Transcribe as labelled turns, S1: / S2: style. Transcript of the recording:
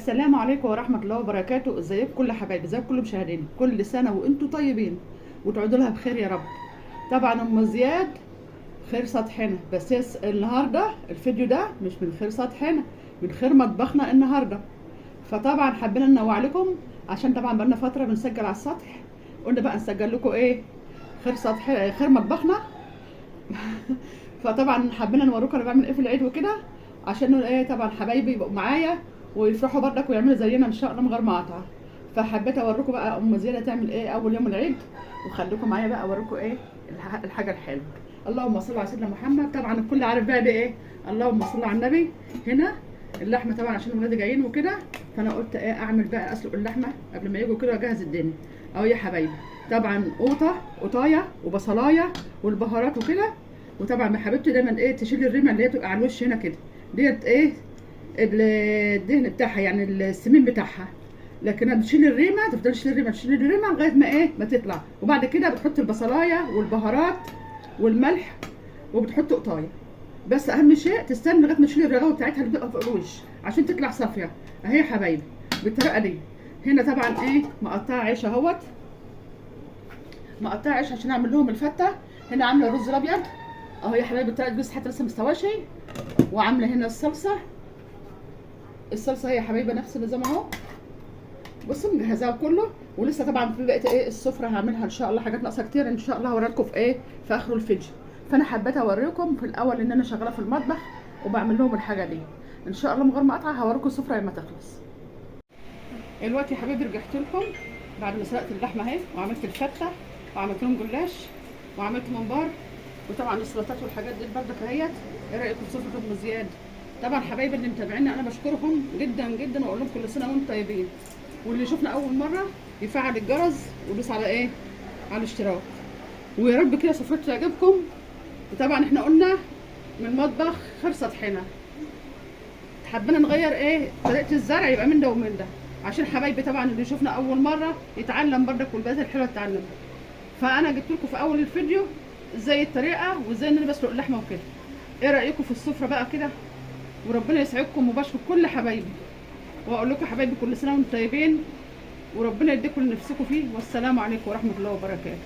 S1: السلام عليكم ورحمة الله وبركاته. ازيكم كل حبايبي، ازيكم كل مشاهديني، كل سنة وانتم طيبين وتعودوا لها بخير يا رب. طبعا ام زياد خير سطحنا، بس النهارده الفيديو ده مش من خير سطحنا، من خير مطبخنا النهارده. فطبعا حبينا ننوع لكم، عشان طبعا بقالنا فترة بنسجل على السطح، قلنا بقى نسجل لكم ايه خير سطح خير مطبخنا. فطبعا حبينا نوريكم انا بعمل ايه في العيد وكده، عشان ايه طبعا حبايبي يبقوا معايا ويفرحوا بردك ويعملوا زينا ان شاء الله من غير مقاطعه. فحبيت اوريكم بقى ام زينه تعمل ايه اول يوم العيد، وخليكم معايا بقى اوريكم ايه الحاجه الحلوه. اللهم صل على سيدنا محمد. طبعا الكل عارف بقى ده ايه، اللهم صل على النبي. هنا اللحمه طبعا عشان الولاد جايين وكده، فانا قلت ايه اعمل بقى اسلق اللحمه قبل ما يجوا كده واجهز الدنيا اهو يا حبايبي. طبعا قطايه وبصلايه والبهارات وكده. وطبعا يا حبيبتي دايما ايه تشيل الريمه اللي هي تبقى على الوش هنا كده، ديت ايه الدهن بتاعها يعني السمين بتاعها. لكن بتشيل الريمه، تفضل تشيل الريمه لغايه ما ايه ما تطلع. وبعد كده بتحط البصلايه والبهارات والملح وبتحط قطايه. بس اهم شيء تستنى لغايه ما تشيل الرغاوه بتاعتها اللي بتبقى فوق الوش عشان تطلع صافيه اهي يا حبايبي بالطريقه دي. هنا طبعا ايه مقطعه عيش اهوت، مقطعه عيش عشان اعمل لهم الفته. هنا عامله الرز الابيض اهو يا حبايبي بالطريقه دي، بس حتى لسه مستواشي. وعامله هنا الصلصه هي يا حبايبي نفس النظام اهو. بصوا مجهزاها كله، ولسه طبعا في بقيه ايه السفره هعملها ان شاء الله، حاجات ناقصه كتير ان شاء الله هوريها لكم في ايه في اخر الفيديو. فانا حبيت اوريكم في الاول ان انا شغاله في المطبخ وبعمل لهم الحاجه دي ان شاء الله من غير ما اقطع. هوريكم السفره لما تخلص. دلوقتي يا حبايبي رجعت لكم بعد ما سلقت اللحمه اهي، وعملت الفته وعملت لهم جلاش وعملت ممبار، وطبعا السلطات والحاجات دي بردك اهيت. ايه رايكم في سفره ام زياد؟ طبعا حبايبي اللي متابعيني انا بشكرهم جدا جدا، واقول لهم كل سنه وانتم طيبين. واللي يشوفنا اول مره يفعل الجرس ويدوس على ايه على الاشتراك. ويا رب كده سفرتي تعجبكم. وطبعا احنا قلنا من مطبخ خير سطحنا، حبينا نغير ايه طريقه الزرع يبقى من ده ومن ده، عشان حبايبي طبعا اللي يشوفنا اول مره يتعلم بردك، والبنات الحلوه تتعلم. فانا جبت لكم في اول الفيديو ازاي الطريقه وازاي ان انا بسلق اللحمه وكده. ايه رايكم في السفره بقى كده؟ وربنا يسعدكم وبشكر كل حبايبي، واقول لكم حبايبي كل سنه وانتم طيبين، وربنا يديكم اللي نفسكم فيه. والسلام عليكم ورحمه الله وبركاته.